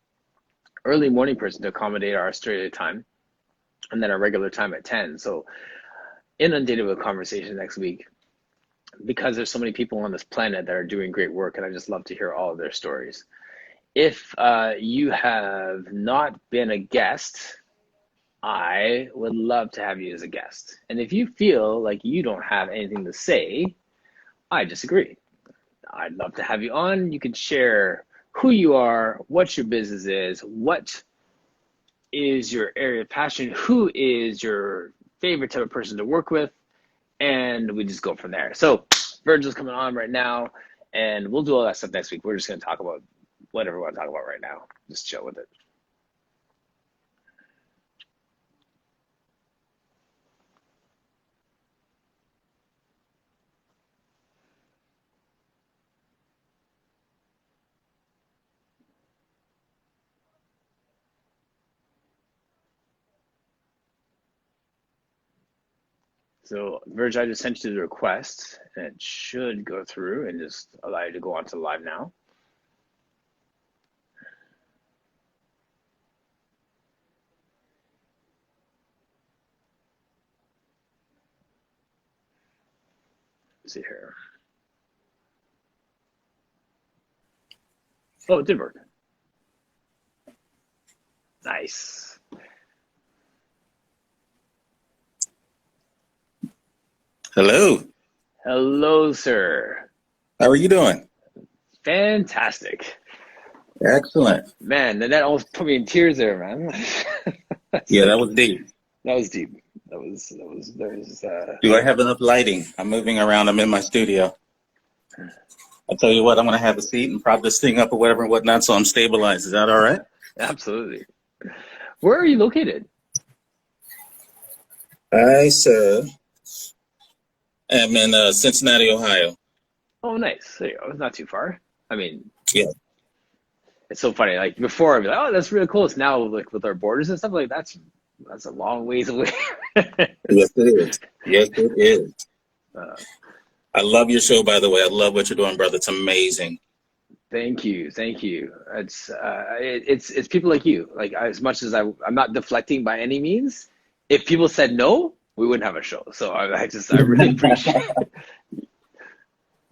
Early morning person to accommodate our Australia time, and then our regular time at 10. So inundated with conversation next week because there's so many people on this planet that are doing great work, and I just love to hear all of their stories. If you have not been a guest, I would love to have you as a guest. And if you feel like you don't have anything to say, I disagree. I'd love to have you on. You can share who you are, what your business is, what is your area of passion, who is your favorite type of person to work with, and we just go from there. So Virgil's coming on right now, and we'll do all that stuff next week. We're just going to talk about whatever we want to talk about right now. Just chill with it. So, Virgil, I just sent you the request, and it should go through and just allow you to go on to live now. Let's see here. Oh, it did work. Nice. Hello. Hello, sir. How are you doing? Fantastic. Excellent. Man, that almost put me in tears there, man. Yeah, that was deep. That was deep. That was Do I have enough lighting? I'm moving around. I'm in my studio. I'll tell you what, I'm going to have a seat and prop this thing up or whatever and whatnot so I'm stabilized. Is that all right? Absolutely. Where are you located? I am in Cincinnati, Ohio. Oh, nice. There you go. It's not too far. I mean, Yeah. It's so funny. Like before, I'd be like, "Oh, that's really close." Now, like with our borders and stuff, like that's a long ways away. Yes, it is. Yes, it is. Uh, I love your show, by the way. I love what you're doing, brother. It's amazing. Thank you. It's people like you. Like as much as I'm not deflecting by any means. If people said no, we wouldn't have a show. So I really appreciate it.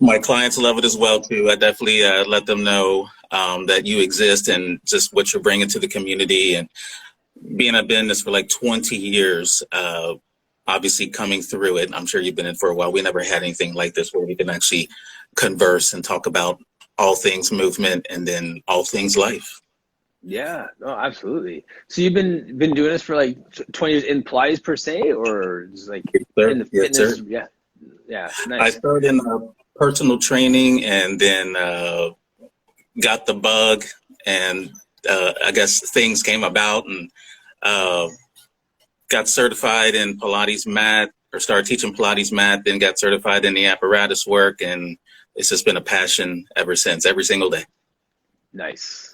My clients love it as well too. I definitely let them know that you exist and just what you're bringing to the community. And being a business for like 20 years, obviously coming through it. I'm sure you've been in for a while. We never had anything like this where we can actually converse and talk about all things movement and then all things life. Yeah, no, absolutely. So you've been doing this for like 20 years in Pilates per se, or just like in the Yes, fitness? sir. Yeah, yeah, I nice. started in personal training and then got the bug and I guess things came about and got certified in Pilates mat or started teaching Pilates mat, then got certified in the apparatus work, and it's just been a passion ever since, every single day. Nice.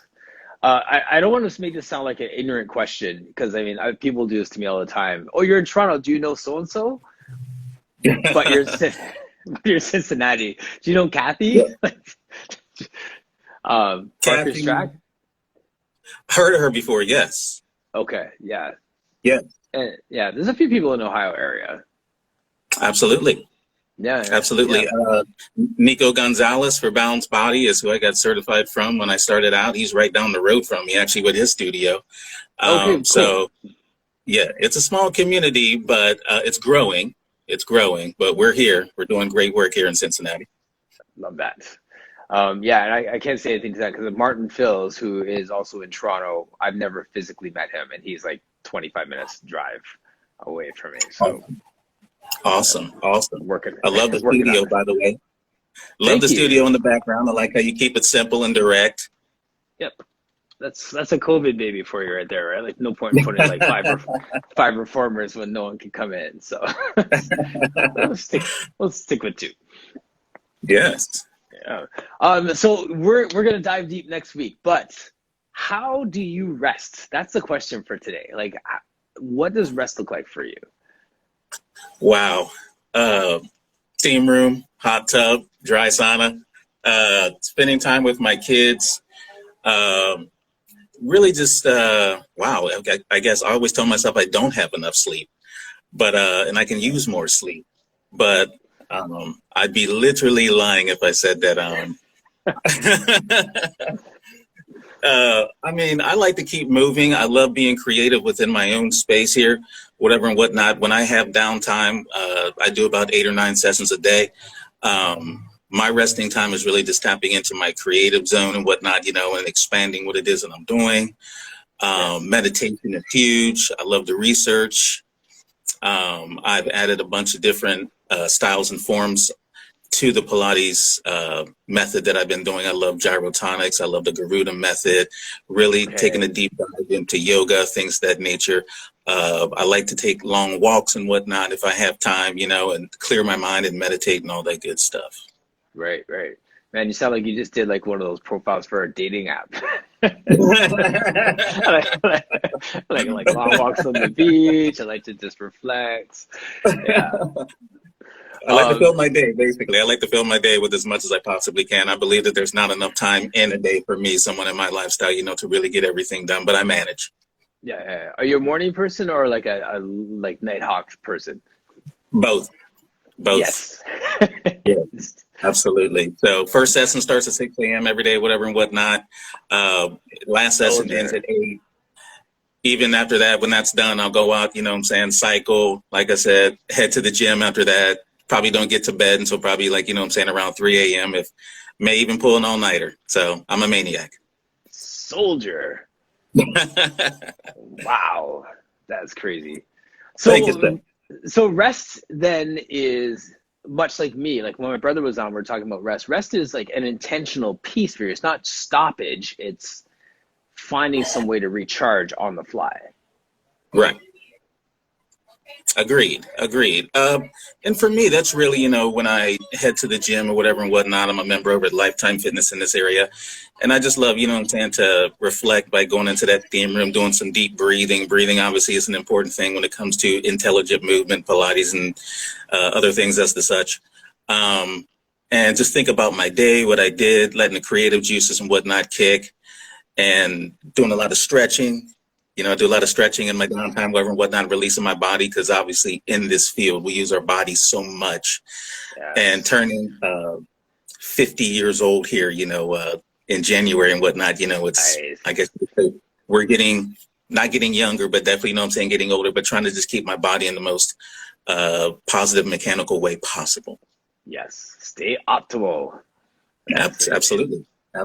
I don't want to make this sound like an ignorant question because I mean people do this to me all the time. Oh, you're in Toronto. Do you know so and so? But you're in Cincinnati. Do you know Kathy? Yeah. Parker's Kathy, track. Heard of her before, yes. Okay, yeah. Yeah, And yeah, there's a few people in Ohio area. absolutely. Yeah, Absolutely. yeah. Nico Gonzalez for Balanced Body is who I got certified from when I started out. He's right down the road from me, actually, with his studio. Okay, cool. So, yeah, it's a small community, but it's growing. It's growing, but we're here. We're doing great work here in Cincinnati. Love that. Yeah, and I can't say anything to that because Martin Phils, who is also in Toronto, I've never physically met him, and he's like 25 minutes drive away from me. So Awesome. working. I love the working studio, on it. by the way. Love Thank the you. studio in the background. I like how you keep it simple and direct. Yep. That's a COVID baby for you right there, right? Like no point in putting like five reformers when no one can come in. So we'll stick with 2. Yes. Yeah. So we're gonna dive deep next week, but how do you rest? That's the question for today. Like, what does rest look like for you? Wow. Steam room, hot tub, dry sauna, spending time with my kids. Really just, wow. I guess I always tell myself I don't have enough sleep, but, and I can use more sleep, but, I'd be literally lying if I said that, I mean, I like to keep moving. I love being creative within my own space here, whatever and whatnot. When I have downtime, I do about 8 or 9 sessions a day. My resting time is really just tapping into my creative zone and whatnot, you know, and expanding what it is that I'm doing. Meditation is huge. I love to research. I've added a bunch of different styles and forms to the Pilates method that I've been doing. I love gyrotonics. I love the Garuda method, really taking a deep dive into yoga, things of that nature. I like to take long walks and whatnot if I have time, you know, and clear my mind and meditate and all that good stuff. Right. Man, you sound like you just did like one of those profiles for a dating app. like long walks on the beach. I like to just reflect. Yeah. I like to fill my day, basically. I like to fill my day with as much as I possibly can. I believe that there's not enough time in a day for me, someone in my lifestyle, you know, to really get everything done, but I manage. Yeah. Are you a morning person or like a like Nighthawk person? Both. Yes. Yes, absolutely. So first session starts at 6 a.m. every day, whatever and whatnot. Last session ends at 8. Even after that, when that's done, I'll go out, you know what I'm saying, cycle, like I said, head to the gym after that. Probably don't get to bed until probably like, you know what I'm saying, around 3 a.m. If may even pull an all-nighter. So I'm a maniac. Soldier. Wow. That's crazy. So, Thank you, sir. So rest then is much like me. Like when my brother was on, we are talking about rest. Rest is like an intentional piece for you. It's not stoppage. It's finding some way to recharge on the fly. Right. Agreed. And for me, that's really, you know, when I head to the gym or whatever and whatnot, I'm a member over at Lifetime Fitness in this area. And I just love, you know what I'm saying, to reflect by going into that steam room, doing some deep breathing. Breathing obviously is an important thing when it comes to intelligent movement, Pilates and other things as the such. And just think about my day, what I did, letting the creative juices and whatnot kick, and doing a lot of stretching. You know, I do a lot of stretching in my downtime, whatever and whatnot, releasing my body, because obviously in this field, we use our body so much. Yes. And turning 50 years old here, you know, in January and whatnot, you know, it's, nice. I guess we're not getting younger, but definitely, you know what I'm saying, getting older, but trying to just keep my body in the most positive mechanical way possible. Yes. Stay optimal. Absolutely. Yeah.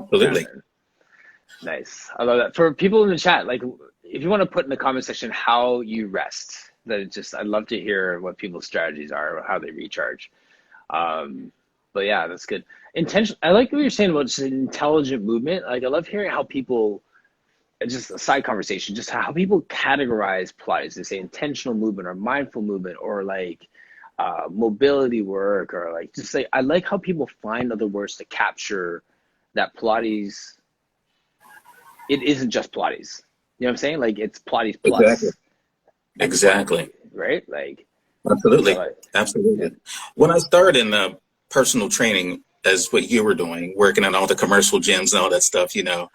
Nice. I love that. For people in the chat, like, if you want to put in the comment section how you rest, I'd love to hear what people's strategies are, or how they recharge. But yeah, that's good. I like what you're saying about just intelligent movement. Like, I love hearing how people, just a side conversation, just how people categorize Pilates. They say intentional movement or mindful movement or like mobility work, or like, just like, I like how people find other words to capture that Pilates. It isn't just Pilates. You know what I'm saying? Like, it's Pilates plus. Exactly. Right? Like, absolutely. Absolutely. When I started in personal training, as what you were doing, working at all the commercial gyms and all that stuff, you know,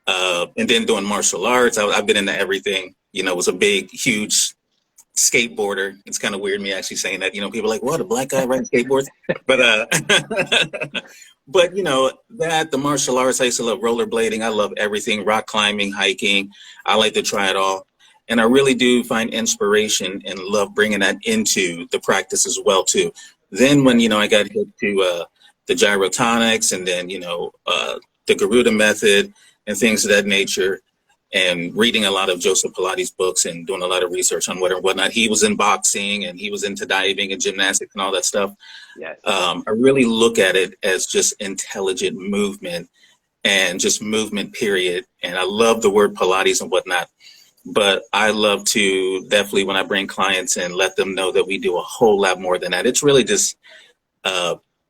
And then doing martial arts, I've been into everything. You know, was a big, huge skateboarder. It's kind of weird me actually saying that. You know, people are like, what, a black guy riding skateboards? But but you know, that the martial arts, I used to love rollerblading. I love everything, rock climbing, hiking. I like to try it all. And I really do find inspiration and love bringing that into the practice as well too. Then when, you know, I got hit to the gyrotonics, and then, you know, the Garuda method and things of that nature, and reading a lot of Joseph Pilates books and doing a lot of research on whatnot. He was in boxing and he was into diving and gymnastics and all that stuff. Yes. I really look at it as just intelligent movement and just movement, period. And I love the word Pilates and whatnot. But I love to definitely, when I bring clients in, let them know that we do a whole lot more than that. It's really just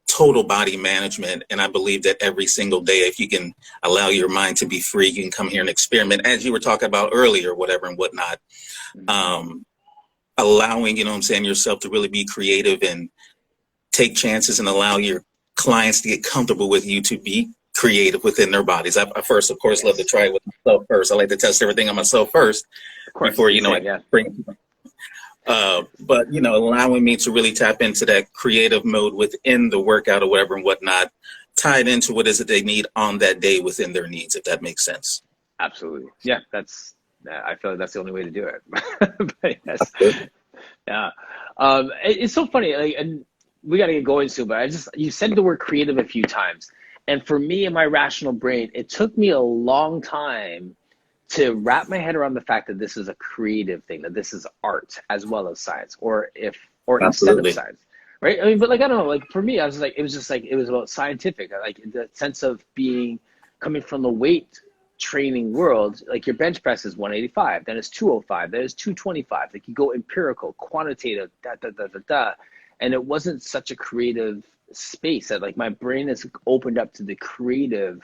total body management. And I believe that every single day, if you can allow your mind to be free, you can come here and experiment, as you were talking about earlier, whatever and whatnot. Allowing, you know what I'm saying, yourself to really be creative and take chances, and allow your clients to get comfortable with you to be creative within their bodies. I first, of course, love to try it with myself first. I like to test everything on myself first before, you know, I bring it. But, you know, allowing me to really tap into that creative mode within the workout or whatever and whatnot, tied into what is it they need on that day within their needs, if that makes sense. Absolutely. Yeah, I feel like that's the only way to do it. But yes. Yeah. It's so funny, like, and we got to get going soon, but you said the word creative a few times. And for me, in my rational brain, it took me a long time to wrap my head around the fact that this is a creative thing, that this is art as well as science, or instead of science, right? I mean, but like, I don't know, like for me, it was about scientific, like the sense of coming from the weight training world. Like your bench press is 185, then it's 205, then it's 225. Like you go empirical, quantitative, and it wasn't such a creative space that, like, my brain is opened up to the creative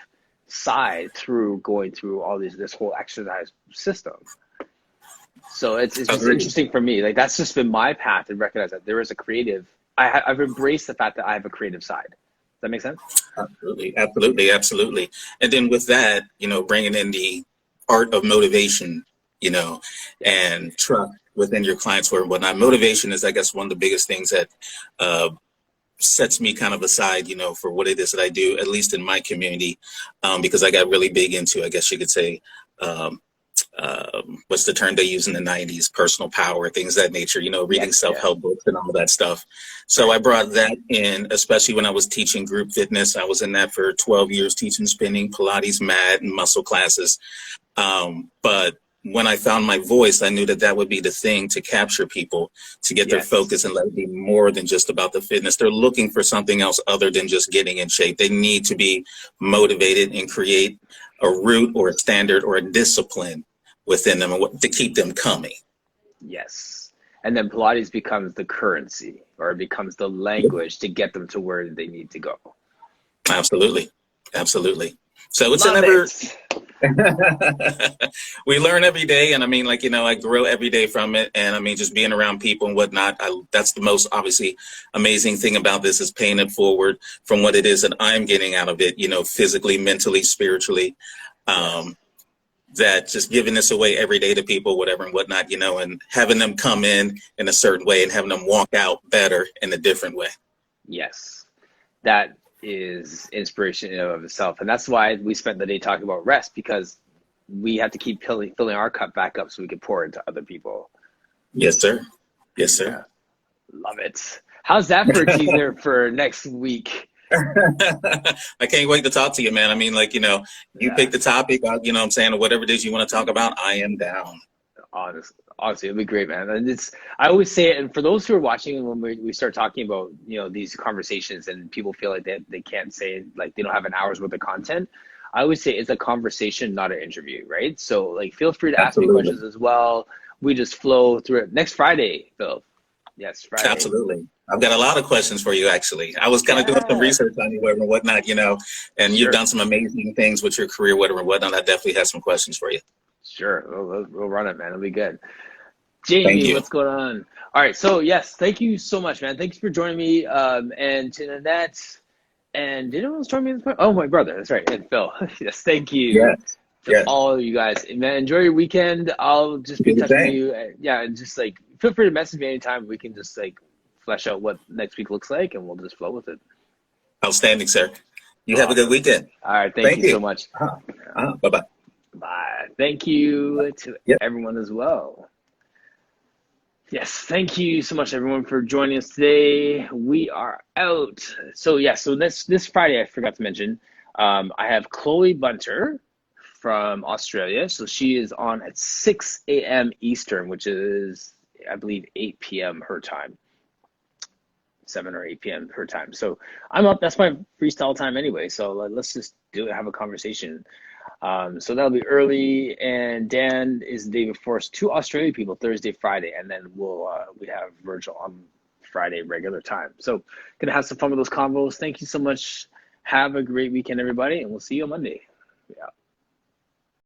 side through going through all this whole exercise system. So it's just interesting for me. Like, that's just been my path to recognize that there is a creative. I've embraced the fact that I have a creative side. Does that make sense? Absolutely. And then with that, you know, bringing in the art of motivation, you know, and trust within your clients or whatnot. Motivation is, I guess, one of the biggest things that sets me kind of aside, you know, for what it is that I do, at least in my community, because I got really big into, I guess you could say, what's the term they use in the 90s, personal power, things of that nature, you know, reading self-help books and all that stuff. So I brought that in, especially when I was teaching group fitness. I was in that for 12 years, teaching spinning, Pilates, mat, and muscle classes. But when I found my voice, I knew that that would be the thing to capture people, to get their focus and let it be more than just about the fitness. They're looking for something else other than just getting in shape. They need to be motivated and create a route or a standard or a discipline within them to keep them coming. Yes. And then Pilates becomes the currency, or it becomes the language to get them to where they need to go. Absolutely. So it's we learn every day. And I mean, like, you know, I grow every day from it. And I mean, just being around people and whatnot, that's the most obviously amazing thing about this, is paying it forward from what it is that I'm getting out of it, you know, physically, mentally, spiritually, that just giving this away every day to people, whatever and whatnot, you know, and having them come in a certain way and having them walk out better in a different way. Yes. That is inspiration in and of itself. And that's why we spent the day talking about rest, because we have to keep filling our cup back up so we can pour into other people. Yes, sir. Yeah. Love it. How's that for a teaser for next week? I can't wait to talk to you, man. I mean, like, you know, you pick the topic, you know what I'm saying, or whatever it is you want to talk about, I am down. Honestly, it'll be great, man. And I always say it, and for those who are watching, when we start talking about, you know, these conversations and people feel like they can't say, like, they don't have an hour's worth of content, I always say it's a conversation, not an interview, right? So, like, feel free to ask me questions as well. We just flow through it. Next Friday, Phil. Yes, Friday. Absolutely. I've got a lot of questions for you, actually. I was kind of doing some research on you, whatever and whatnot, you know, and you've done some amazing things with your career, whatever and whatnot. I definitely have some questions for you. Sure. We'll run it, man. It'll be good. Jamie, what's going on? All right. So, yes, thank you so much, man. Thanks for joining me. And to Nanette, and did anyone else join me? Oh, my brother. That's right. And Phil. Yes, thank you. Yes. to Yes. all of you guys. Man, enjoy your weekend. I'll just be Do the touching same. you. Yeah, and just like feel free to message me anytime. We can just like flesh out what next week looks like, and we'll just flow with it. Outstanding, sir. You have a good weekend. All right, thank Thank you so you. much. Bye-bye. Bye. Thank you to Yep. everyone as well. Yes, thank you so much, everyone, for joining us today. We are out. So this Friday, I forgot to mention, I have Chloe Bunter from Australia. So she is on at 6 a.m. Eastern, which is, I believe, 8 p.m. her time. 7 or 8 p.m. her time. So I'm up. That's my freestyle time anyway. So let's just do it, have a conversation. So that'll be early, and Dan is the day before us. 2 Australian people, Thursday, Friday, and then we have Virgil on Friday, regular time. So gonna have some fun with those combos. Thank you so much. Have a great weekend, everybody, and we'll see you on Monday. Yeah.